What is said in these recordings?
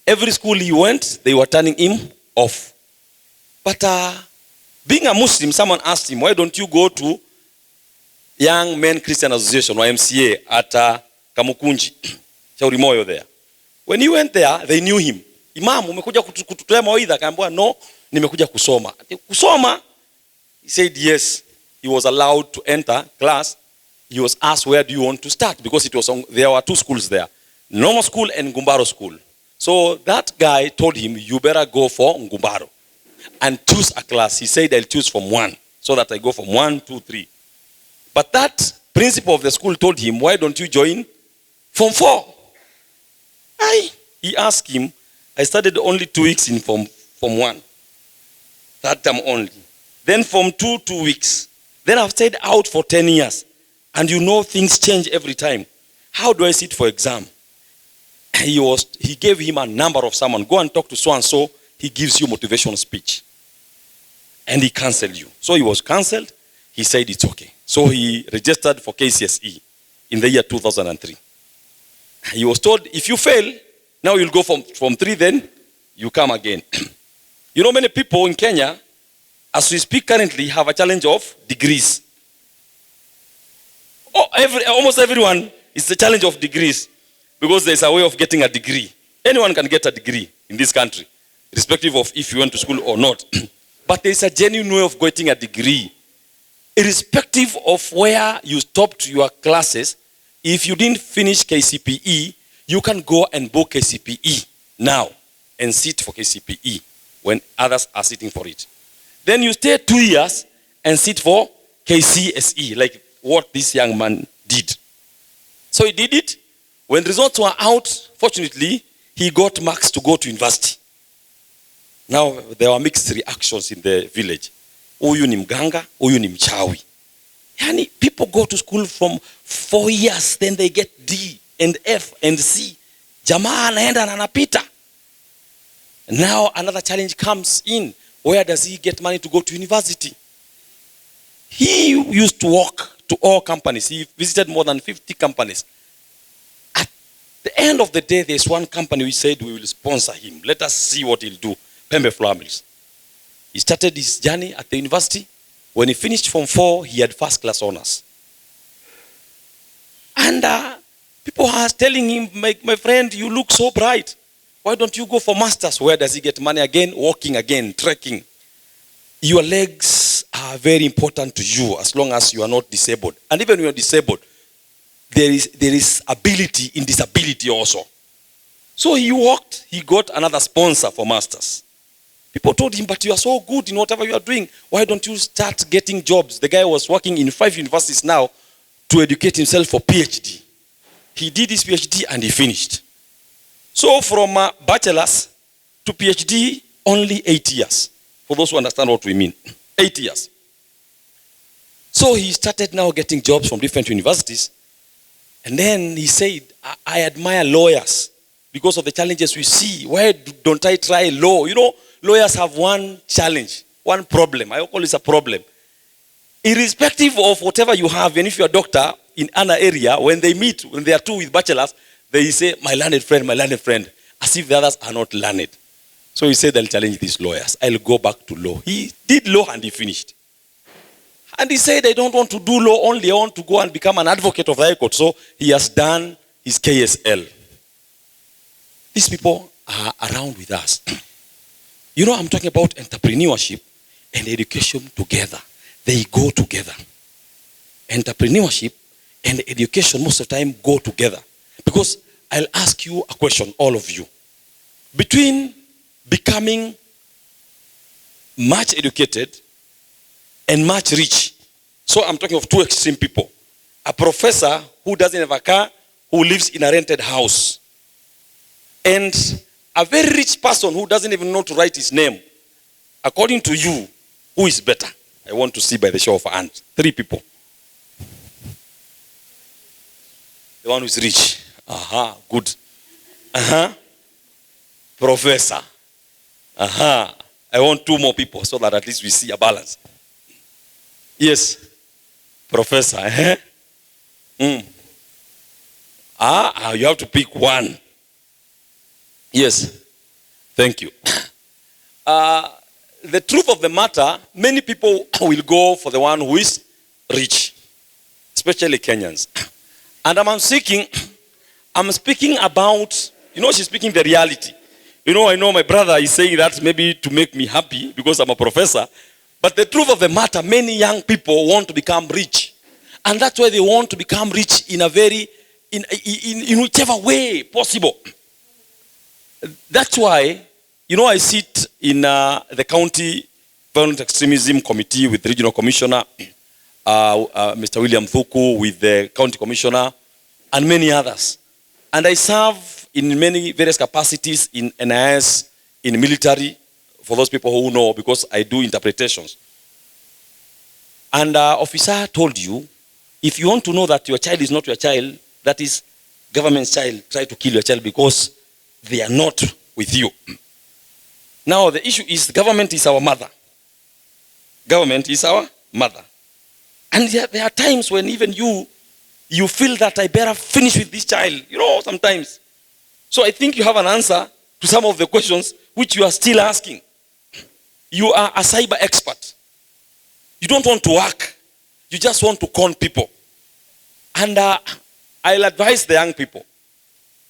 Every school he went, they were turning him off. But being a Muslim, someone asked him, why don't you go to Young Men Christian Association, or MCA, at Kamukunji, Shauri Moyo there. When he went there, they knew him. Imam, umekuja kututoa mawaidha? Akaambiwa, no, nimekuja kusoma. Kusoma? He said yes. He was allowed to enter class. He was asked, where do you want to start? Because there were two schools there, Normal School and Ngumbaro School. So that guy told him, you better go for Ngumbaro and choose a class. He said, I'll choose from 1, so that I go from 1, 2, 3. But that principal of the school told him, why don't you join Form 4? He asked him, I studied only 2 weeks in Form 1. That time only. Then Form 2, 2 weeks. Then I've stayed out for 10 years. And you know things change every time. How do I sit for exam? He gave him a number of someone. Go and talk to so-and-so. He gives you motivational speech. And he cancelled you. So he was cancelled. He said it's okay. So he registered for KCSE in the year 2003. He was told, if you fail, now you'll go from 3, then you come again. You know, many people in Kenya, as we speak currently, have a challenge of degrees. Almost everyone is the challenge of degrees, because there's a way of getting a degree. Anyone can get a degree in this country, irrespective of if you went to school or not. But there's a genuine way of getting a degree. Irrespective of where you stopped your classes, if you didn't finish KCPE, you can go and book KCPE now and sit for KCPE when others are sitting for it. Then you stay 2 years and sit for KCSE, like what this young man did. So he did it. When results were out, fortunately, he got marks to go to university. Now, there were mixed reactions in the village. Huyu ni mganga, huyu ni mchawi. Yani, people go to school from 4 years, then they get D and F and C. Jamaa anaenda na anapita. Now another challenge comes in. Where does he get money to go to university? He used to walk to all companies. He visited more than 50 companies. At the end of the day, there's one company which said, we will sponsor him. Let us see what he'll do. Pembe Flour Mills. He started his journey at the university. When he finished Form 4, he had first class honors. And people are telling him, my friend, you look so bright. Why don't you go for masters? Where does he get money again? Walking again, trekking. Your legs are very important to you as long as you are not disabled. And even when you're disabled, there is ability in disability also. So he walked, he got another sponsor for masters. People told him, but you are so good in whatever you are doing. Why don't you start getting jobs? The guy was working in 5 universities now to educate himself for PhD. He did his PhD and he finished. So from bachelor's to PhD, only 8 years. For those who understand what we mean. 8 years. So he started now getting jobs from different universities. And then he said, I admire lawyers because of the challenges we see. Why don't I try law? You know, lawyers have one challenge, one problem. I call it a problem. Irrespective of whatever you have, and if you're a doctor in an area, when they meet, when they are two with bachelors, they say, my learned friend, as if the others are not learned. So he said, I'll challenge these lawyers. I'll go back to law. He did law and he finished. And he said, I don't want to do law only. I want to go and become an advocate of the High Court. So he has done his KSL. These people are around with us. You know, I'm talking about entrepreneurship and education together. They go together. Entrepreneurship and education most of the time go together. Because I'll ask you a question, all of you. Between becoming much educated and much rich. So I'm talking of two extreme people. A professor who doesn't have a car, who lives in a rented house. And a very rich person who doesn't even know to write his name. According to you, who is better? I want to see by the show of hands. 3 people. The one who is rich. Aha, good. Professor. I want 2 more people so that at least we see a balance. Yes. Professor. You have to pick one. Yes. Thank you. The truth of the matter, many people will go for the one who is rich, especially Kenyans. And I'm speaking about, she's speaking the reality. I know my brother is saying that maybe to make me happy because I'm a professor. But the truth of the matter, many young people want to become rich. And that's why they want to become rich in whichever way possible. That's why, I sit in the county violent extremism committee with regional commissioner, Mr. William Thuku, with the county commissioner, and many others. And I serve in many various capacities in NIS, in military, for those people who know, because I do interpretations. And officer told you, if you want to know that your child is not your child, that is government's child, try to kill your child because they are not with you. Now the issue is government is our mother. Government is our mother. And there are times when even you feel that I better finish with this child, sometimes. So I think you have an answer to some of the questions which you are still asking. You are a cyber expert. You don't want to work. You just want to con people. And I'll advise the young people.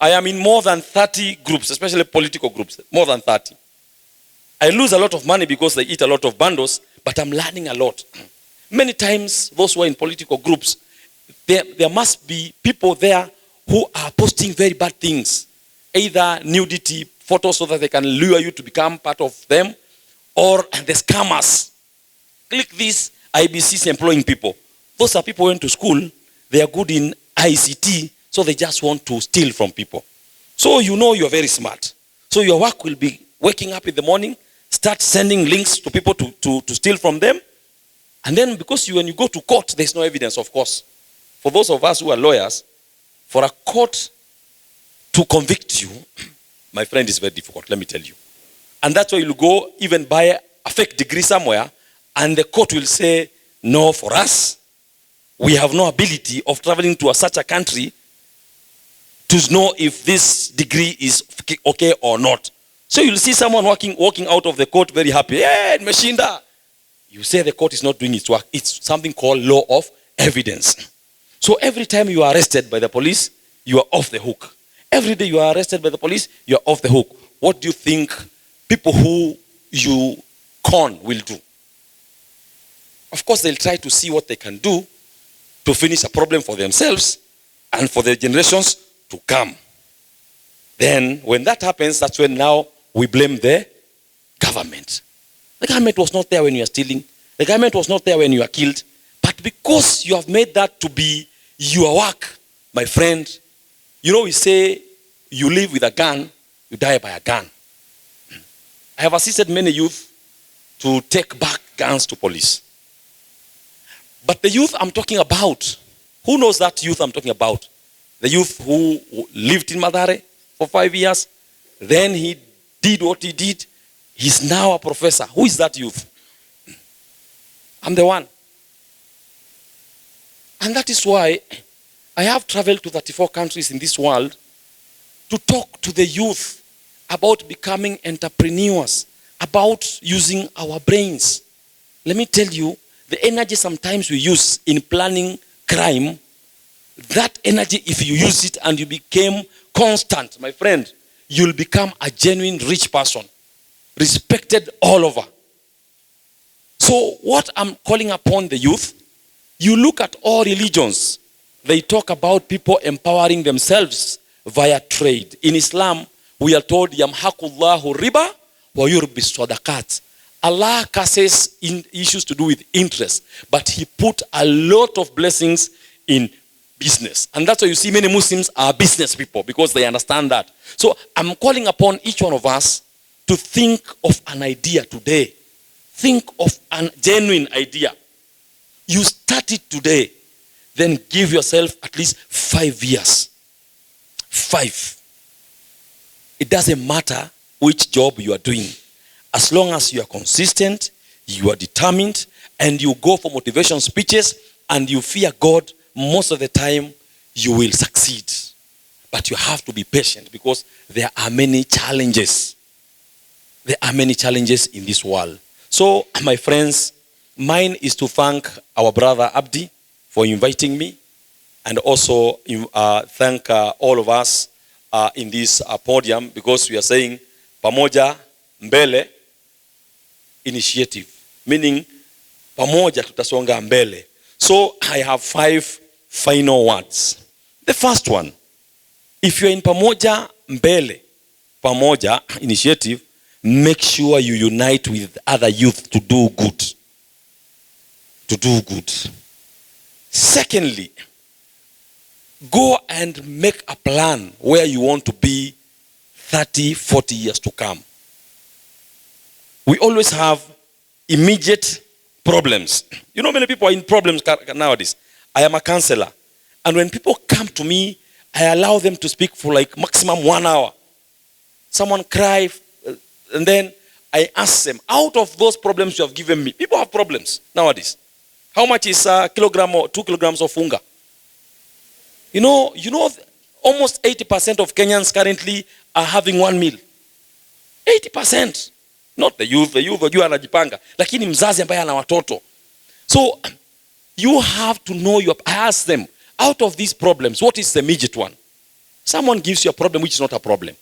I am in more than 30 groups, especially political groups, more than 30. I lose a lot of money because they eat a lot of bundles, but I'm learning a lot. Many times, those who are in political groups, there must be people there who are posting very bad things. Either nudity photos so that they can lure you to become part of them, or the scammers. Click this, IBC is employing people. Those are people who went to school, they are good in ICT, so they just want to steal from people. So you're very smart. So your work will be waking up in the morning, start sending links to people to steal from them. And then because when you go to court, there's no evidence, of course. For those of us who are lawyers, for a court to convict you, my friend, is very difficult, let me tell you. And that's why you'll go even buy a fake degree somewhere, and the court will say, no, for us, we have no ability of traveling to such a country to know if this degree is okay or not. So you'll see someone walking out of the court very happy. Hey, Meshinda. You say the court is not doing its work. It's something called law of evidence. So every time you are arrested by the police, you are off the hook. Every day you are arrested by the police, you are off the hook. What do you think people who you con will do? Of course, they'll try to see what they can do to finish a problem for themselves and for the generations to come. Then, when that happens, that's when now we blame the government. The government was not there when you are stealing. The government was not there when you are killed. But because you have made that to be your work, my friend, we say you live with a gun, you die by a gun. I have assisted many youth to take back guns to police. But the youth I'm talking about, who knows that youth I'm talking about? The youth who lived in Mathare for 5 years, then he did what he did. He's now a professor. Who is that youth? I'm the one. And that is why I have traveled to 34 countries in this world to talk to the youth about becoming entrepreneurs, about using our brains. Let me tell you, the energy sometimes we use in planning crime, that energy, if you use it and you became constant, my friend, you'll become a genuine rich person, respected all over. So what I'm calling upon the youth, you look at all religions, they talk about people empowering themselves via trade. In Islam, we are told, Yamhakullahu riba wa yurbis sadaqat. Allah curses in issues to do with interest, but he put a lot of blessings in business. And that's why you see many Muslims are business people, because they understand that. So I'm calling upon each one of us to think of an idea today. Think of a genuine idea. You start it today, then give yourself at least 5 years. 5. It doesn't matter which job you are doing. As long as you are consistent, you are determined, and you go for motivation speeches, and you fear God, most of the time, you will succeed. But you have to be patient, because there are many challenges. There are many challenges in this world. So, my friends, mine is to thank our brother Abdi for inviting me, and also thank all of us in this podium, because we are saying Pamoja, Mbele initiative, meaning Pamoja tutasonga mbele. So I have 5 final words. The first one, if you're in Pamoja, Mbele, Pamoja initiative, make sure you unite with other youth to do good. To do good. Secondly, go and make a plan where you want to be 30, 40 years to come. We always have immediate problems. You know, many people are in problems nowadays. I am a counselor. And when people come to me, I allow them to speak for like maximum 1 hour. Someone cry, and then I ask them, out of those problems you have given me, people have problems nowadays. How much is a kilogram or 2 kilograms of funga? You know, almost 80% of Kenyans currently are having 1 meal. 80%. Not the youth wajua anajipanga. Lakini mzazi ambaye ana watoto. So, you have to know I ask them, out of these problems, what is the immediate one? Someone gives you a problem which is not a problem.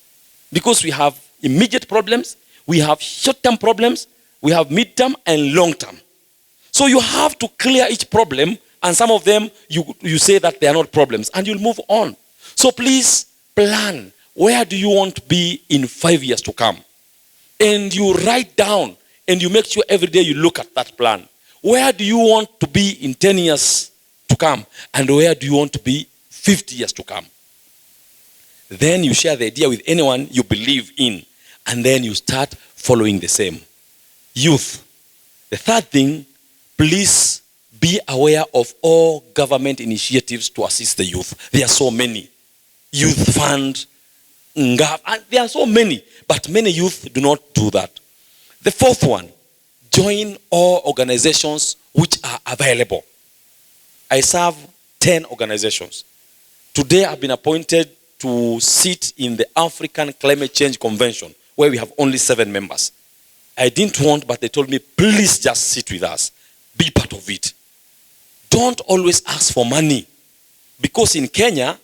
Because we have immediate problems, we have short-term problems, we have mid-term and long-term. So you have to clear each problem, and some of them you say that they are not problems, and you'll move on. So please plan. Where do you want to be in 5 years to come? And you write down, and you make sure every day you look at that plan. Where do you want to be in 10 years to come? And where do you want to be 50 years to come? Then you share the idea with anyone you believe in, and then you start following the same. Youth. The third thing, please be aware of all government initiatives to assist the youth. There are so many. Youth fund, there are so many, but many youth do not do that. The fourth one, join all organizations which are available. I serve 10 organizations. Today I've been appointed to sit in the African Climate Change Convention, where we have only 7 members. I didn't want, but they told me, please just sit with us. Be part of it. Don't always ask for money. Because in Kenya,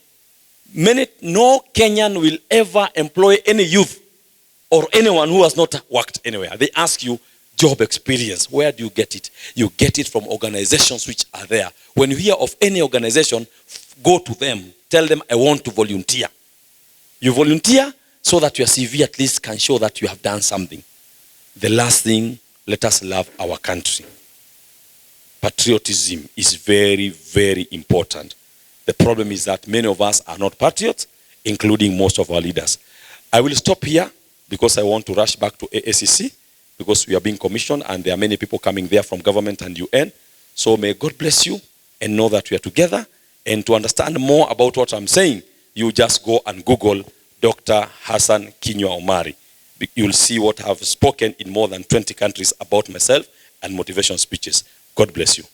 no Kenyan will ever employ any youth or anyone who has not worked anywhere. They ask you job experience. Where do you get it? You get it from organizations which are there. When you hear of any organization, go to them. Tell them, I want to volunteer. You volunteer so that your CV at least can show that you have done something. The last thing, let us love our country. Patriotism is very, very important. The problem is that many of us are not patriots, including most of our leaders. I will stop here because I want to rush back to AACC, because we are being commissioned and there are many people coming there from government and UN. So may God bless you and know that we are together. And to understand more about what I'm saying, you just go and Google Dr. Hassan Kinywa Omari. You'll see what I've spoken in more than 20 countries about myself and motivation speeches. God bless you.